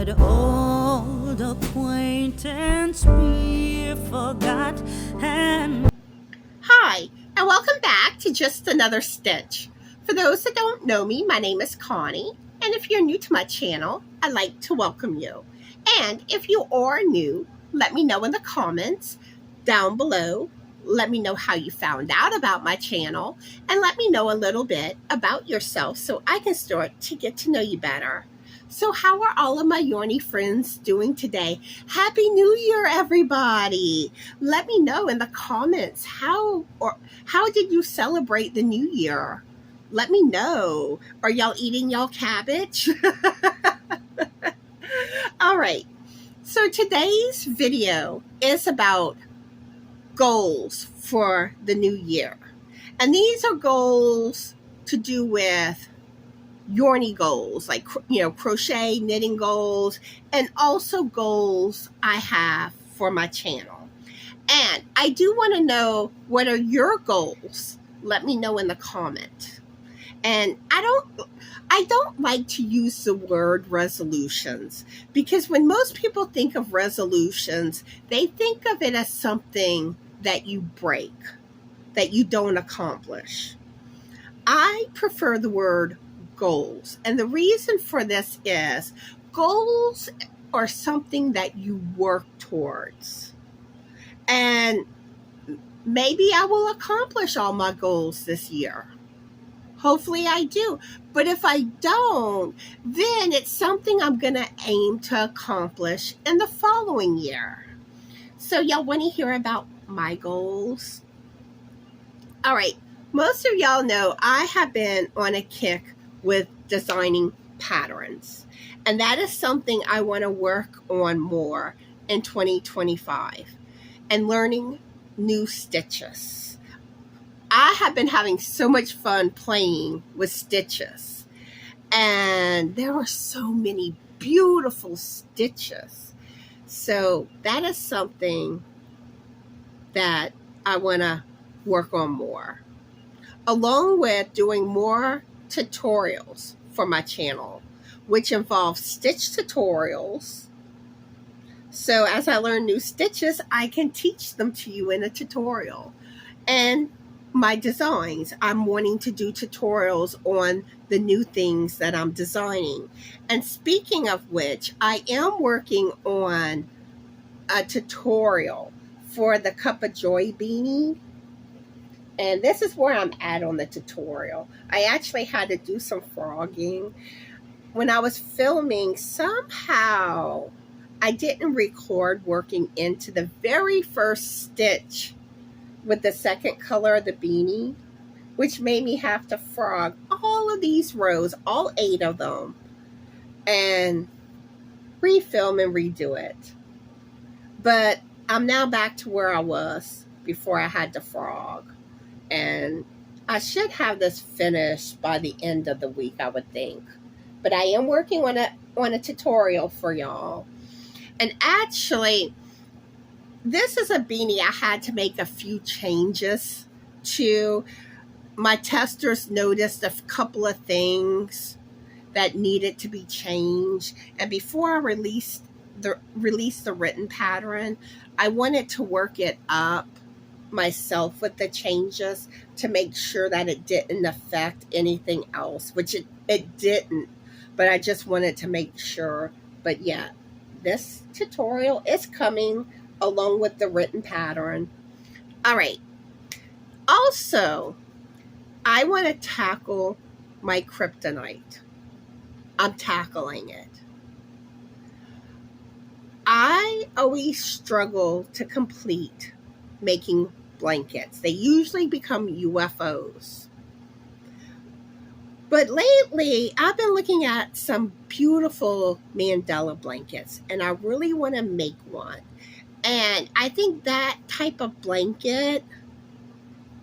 that old acquaintance be forgot and... Hi, and welcome back to Just Another Stitch. For those that don't know me, my name is Connie, and if you're new to my channel, I'd like to welcome you. And if you are new, let me know in the comments down below. Let me know how you found out about my channel, and let me know a little bit about yourself so I can start to get to know you better. So how are all of my Yarny friends doing today? Happy New Year, everybody! Let me know in the comments how did you celebrate the New Year? Let me know. Are y'all eating y'all cabbage? All right. So today's video is about goals for the new year. And these are goals to do with Yarny goals, like, crochet, knitting goals, and also goals I have for my channel. And I do want to know, what are your goals? Let me know in the comment. And I don't like to use the word resolutions, because when most people think of resolutions, they think of it as something that you break, that you don't accomplish. I prefer the word goals. And the reason for this is goals are something that you work towards. And maybe I will accomplish all my goals this year. Hopefully I do. But if I don't, then it's something I'm going to aim to accomplish in the following year. So y'all want to hear about my goals? All right. Most of y'all know I have been on a kick with designing patterns. And that is something I want to work on more in 2025. And learning new stitches. I have been having so much fun playing with stitches. And there are so many beautiful stitches. So that is something that I want to work on more. Along with doing more tutorials for my channel, which involve stitch tutorials. So as I learn new stitches, I can teach them to you in a tutorial. And my designs, I'm wanting to do tutorials on the new things that I'm designing. And speaking of which, I am working on a tutorial for the Cup of Joy beanie. And this is where I'm at on the tutorial. I actually had to do some frogging. When I was filming, somehow I didn't record working into the very first stitch with the second color of the beanie, which made me have to frog all of these rows, all 8 of them, and refilm and redo it. But I'm now back to where I was before I had to frog. And I should have this finished by the end of the week, I would think. But I am working on a tutorial for y'all. And actually, this is a beanie I had to make a few changes to. My testers noticed a couple of things that needed to be changed. And before I released the written pattern, I wanted to work it up myself with the changes to make sure that it didn't affect anything else, which it didn't, but I just wanted to make sure. But yeah, this tutorial is coming along with the written pattern. All right. Also, I want to tackle my kryptonite. I'm tackling it. I always struggle to complete making blankets. They usually become UFOs. But lately, I've been looking at some beautiful mandala blankets, and I really want to make one. And I think that type of blanket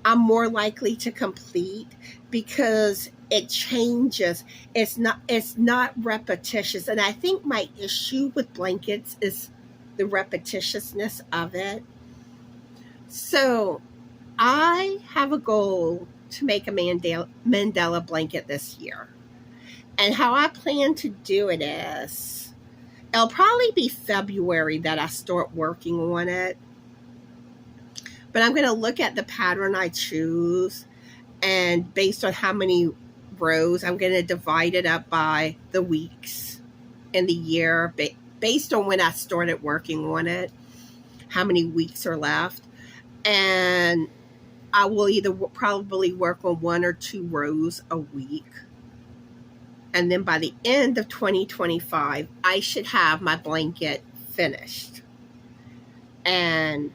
I'm more likely to complete because it changes. It's not repetitious. And I think my issue with blankets is the repetitiousness of it. So I have a goal to make a mandala blanket this year. And how I plan to do it is It'll probably be February that I start working on it. But I'm going to look at the pattern I choose, and based on how many rows, I'm going to divide it up by the weeks in the year, based on when I started working on it, how many weeks are left. And I will either probably work on 1 or 2 rows a week. And then by the end of 2025, I should have my blanket finished. And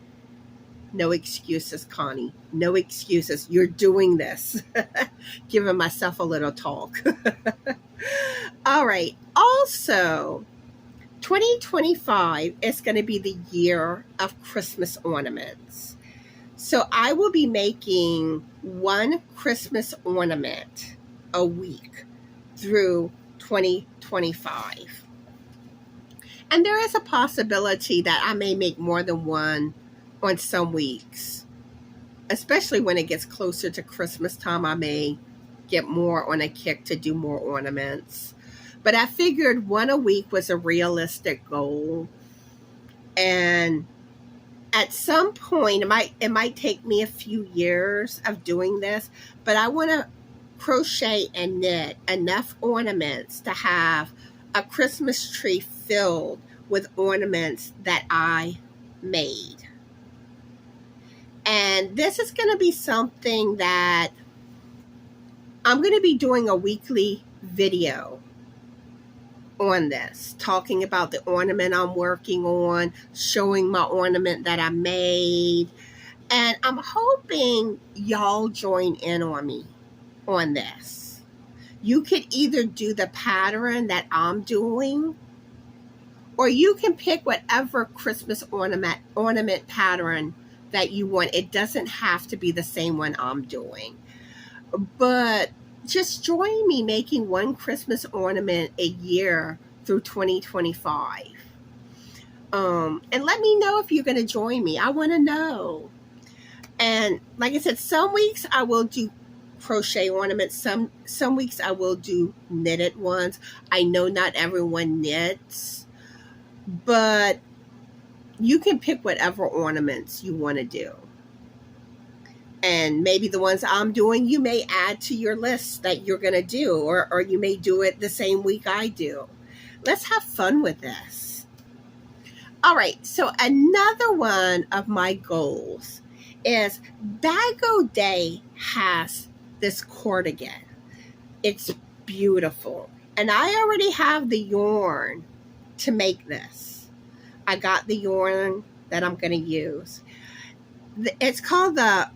no excuses, Connie. No excuses. You're doing this. Giving myself a little talk. All right. Also, 2025 is going to be the year of Christmas ornaments. So I will be making 1 Christmas ornament a week through 2025. And there is a possibility that I may make more than 1 on some weeks, especially when it gets closer to Christmas time. I may get more on a kick to do more ornaments, but I figured 1 a week was a realistic goal. And at some point, it might take me a few years of doing this, but I want to crochet and knit enough ornaments to have a Christmas tree filled with ornaments that I made. And this is going to be something that I'm going to be doing a weekly video on this, talking about the ornament I'm working on, showing my ornament that I made. And I'm hoping y'all join in on me on this. You could either do the pattern that I'm doing, or you can pick whatever Christmas ornament pattern that you want. It doesn't have to be the same one I'm doing, but just join me making 1 Christmas ornament a year through 2025. And let me know if you're going to join me. I want to know. And like I said, some weeks I will do crochet ornaments. Some weeks I will do knitted ones. I know not everyone knits, but you can pick whatever ornaments you want to do. And maybe the ones I'm doing, you may add to your list that you're going to do, or you may do it the same week I do. Let's have fun with this. All right, so another one of my goals is Bag O Day has this cardigan. It's beautiful. And I already have the yarn to make this. I got the yarn that I'm going to use. It's called the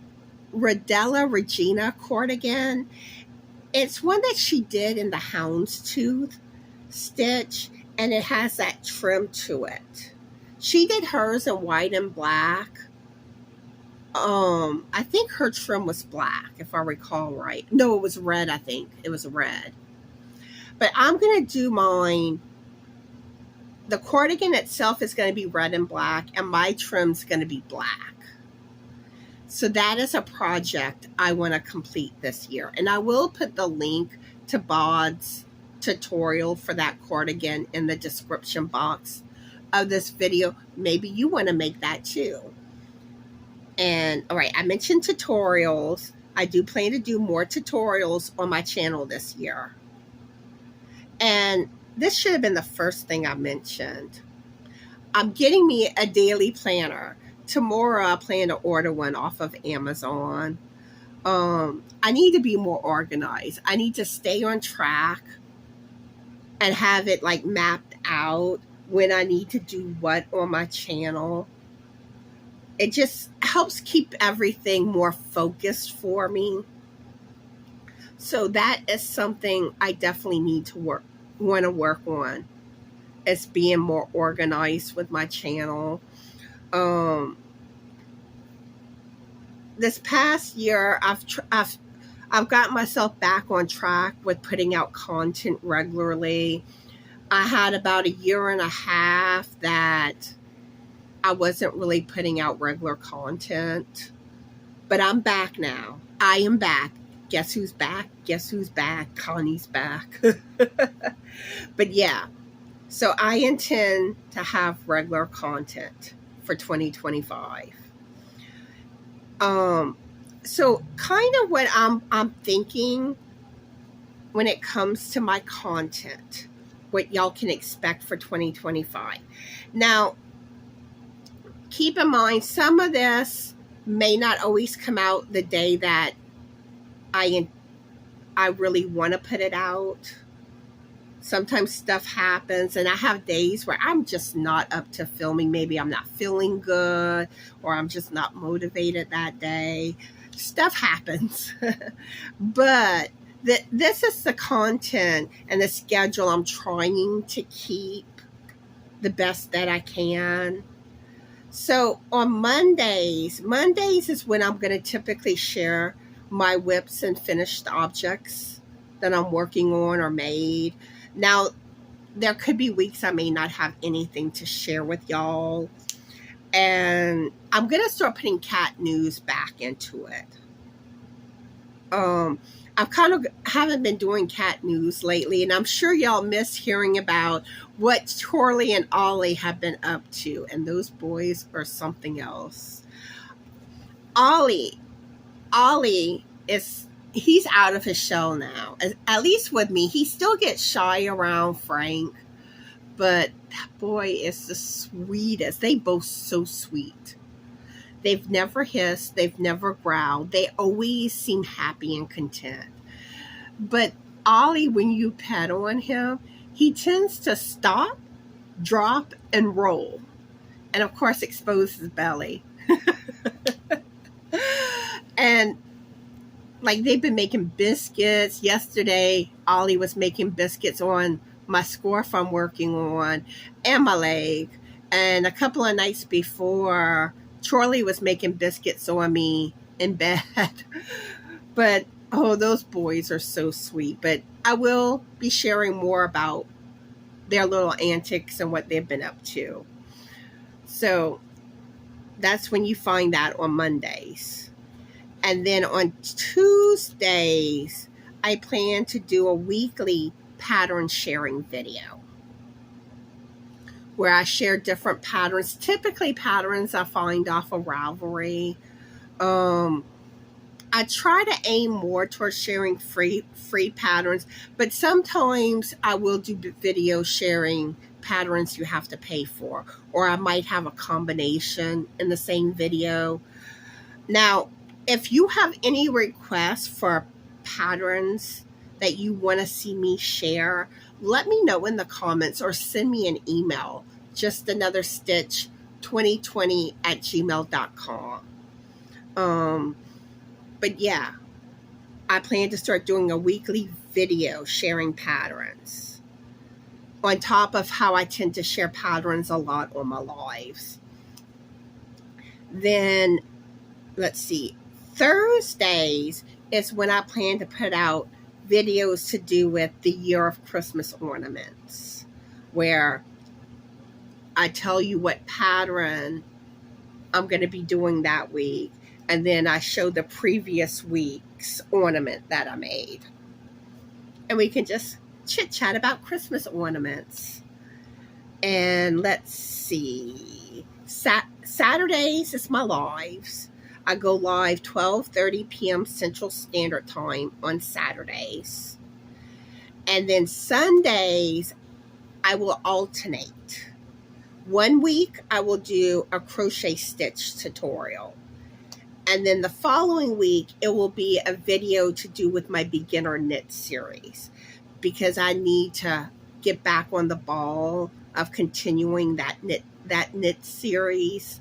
Rodella Regina cardigan. It's one that she did in the houndstooth stitch, and it has that trim to it. She did hers in white and black. I think her trim was black, if I recall right. No, it was red, I think. It was red. But I'm going to do mine. The cardigan itself is going to be red and black, and my trim's going to be black. So that is a project I want to complete this year. And I will put the link to Bod's tutorial for that cardigan in the description box of this video. Maybe you want to make that too. And all right, I mentioned tutorials. I do plan to do more tutorials on my channel this year. And this should have been the first thing I mentioned. I'm getting me a daily planner. Tomorrow I plan to order one off of Amazon. I need to be more organized. I need to stay on track and have it like mapped out when I need to do what on my channel. It just helps keep everything more focused for me. So that is something I definitely need to want to work on, is being more organized with my channel. This past year, I've gotten myself back on track with putting out content regularly. I had about a year and a half that I wasn't really putting out regular content, but I'm back now. I am back. Guess who's back? Guess who's back? Connie's back. But yeah, So I intend to have regular content for 2025. So kind of what I'm thinking when it comes to my content, what y'all can expect for 2025. Now, keep in mind, some of this may not always come out the day that I really want to put it out. Sometimes stuff happens, and I have days where I'm just not up to filming. Maybe I'm not feeling good, or I'm just not motivated that day. Stuff happens. But this is the content and the schedule I'm trying to keep the best that I can. So on Mondays is when I'm going to typically share my whips and finished objects that I'm working on or made. Now, there could be weeks I may not have anything to share with y'all. And I'm going to start putting cat news back into it. I kind of haven't been doing cat news lately, and I'm sure y'all miss hearing about what Charlie and Ollie have been up to. And those boys are something else. Ollie he's out of his shell now, at least with me. He still gets shy around Frank, but that boy is the sweetest. They both so sweet. They've never hissed. They've never growled. They always seem happy and content. But Ollie, when you pet on him, he tends to stop, drop, and roll. And of course, expose his belly. And like, they've been making biscuits. Yesterday, Ollie was making biscuits on my scarf I'm working on and my leg. And a couple of nights before, Charlie was making biscuits on me in bed. But, oh, those boys are so sweet. But I will be sharing more about their little antics and what they've been up to. So that's when you find that on Mondays. And then on Tuesdays, I plan to do a weekly pattern sharing video where I share different patterns, typically patterns I find off of Ravelry. I try to aim more towards sharing free patterns, but sometimes I will do video sharing patterns you have to pay for, or I might have a combination in the same video. Now, if you have any requests for patterns that you want to see me share, let me know in the comments or send me an email, just another stitch 2020@gmail.com. But yeah, I plan to start doing a weekly video sharing patterns, on top of how I tend to share patterns a lot on my lives. Then, let's see, Thursdays is when I plan to put out videos to do with the year of Christmas ornaments, where I tell you what pattern I'm going to be doing that week, and then I show the previous week's ornament that I made. And we can just chit-chat about Christmas ornaments. And let's see, Saturdays is my lives. I go live 12:30 p.m. Central Standard Time on Saturdays. And then Sundays, I will alternate. One week, I will do a crochet stitch tutorial. And then the following week, it will be a video to do with my beginner knit series, because I need to get back on the ball of continuing that knit series.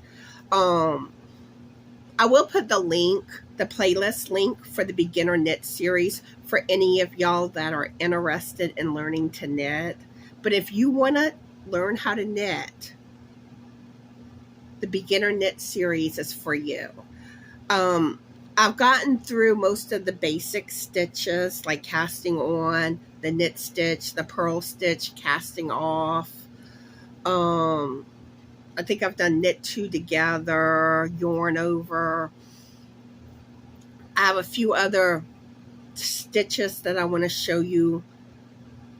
I will put the playlist link for the beginner knit series for any of y'all that are interested in learning to knit. But if you want to learn how to knit, the beginner knit series is for you. I've gotten through most of the basic stitches, like casting on, the knit stitch, the purl stitch, casting off. I think I've done knit two together, yarn over. I have a few other stitches that I want to show you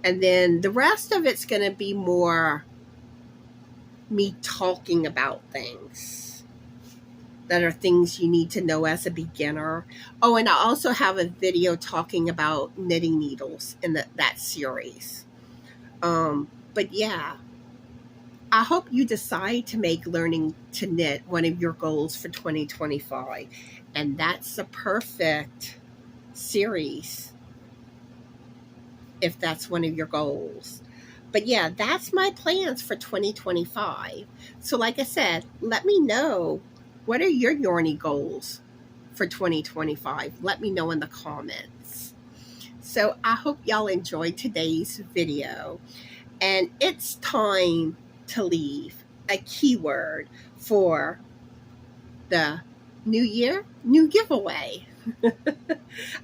And then the rest of it's going to be more me talking about things that are things you need to know as a beginner. Oh, and I also have a video talking about knitting needles in that series. But yeah, I hope you decide to make learning to knit one of your goals for 2025. And that's a perfect series if that's one of your goals. But yeah, that's my plans for 2025. So like I said, let me know, what are your yarny goals for 2025? Let me know in the comments. So I hope y'all enjoyed today's video. And it's time to leave a keyword for the new year, new giveaway.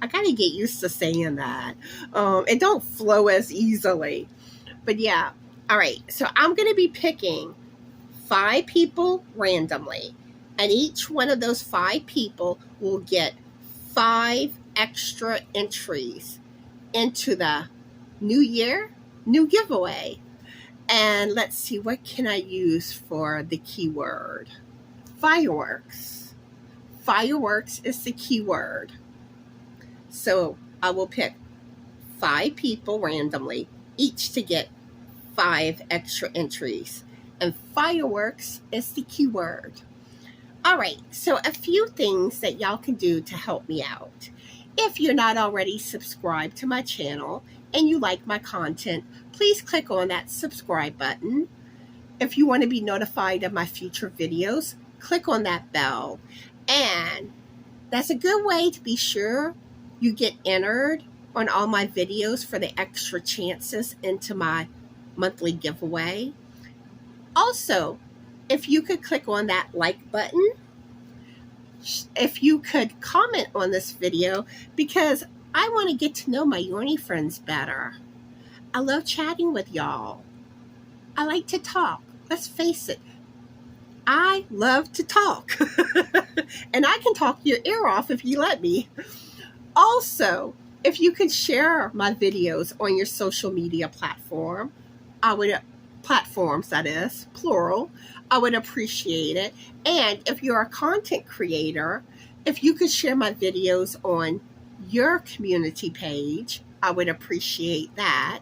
I gotta get used to saying that. It don't flow as easily. But yeah, all right. So I'm going to be picking 5 people randomly. And each one of those 5 people will get 5 extra entries into the new year, new giveaway. And let's see, what can I use for the keyword? Fireworks. Fireworks is the keyword. So I will pick 5 people randomly, each to get 5 extra entries. And fireworks is the keyword. All right, so a few things that y'all can do to help me out. If you're not already subscribed to my channel and you like my content, please click on that subscribe button. If you want to be notified of my future videos, click on that bell. And that's a good way to be sure you get entered on all my videos for the extra chances into my monthly giveaway. Also, if you could click on that like button, if you could comment on this video, because I want to get to know my yarny friends better. I love chatting with y'all. I like to talk. Let's face it, I love to talk. And I can talk your ear off if you let me. Also, if you could share my videos on your social media platforms, that is, plural, I would appreciate it. And if you're a content creator, if you could share my videos on your community page, I would appreciate that.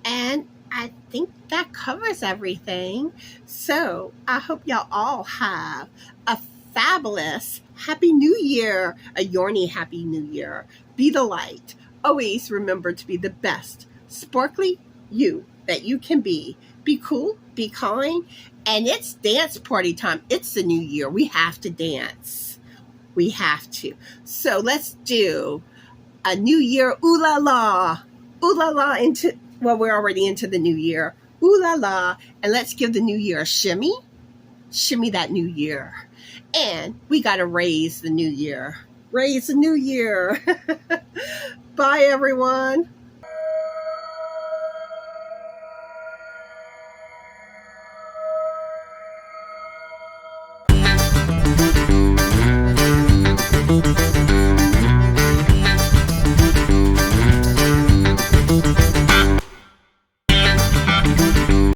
And I think that covers everything. So I hope y'all all have a fabulous Happy New Year, a yarny Happy New Year. Be the light. Always remember to be the best, sparkly you that you can be. Be cool, be kind, and it's dance party time. It's the new year. We have to dance. We have to. So let's do a new year, ooh la la. Ooh la la into, well, we're already into the new year. Ooh la la. And let's give the new year a shimmy. Shimmy that new year. And we got to raise the new year. Raise the new year. Bye, everyone.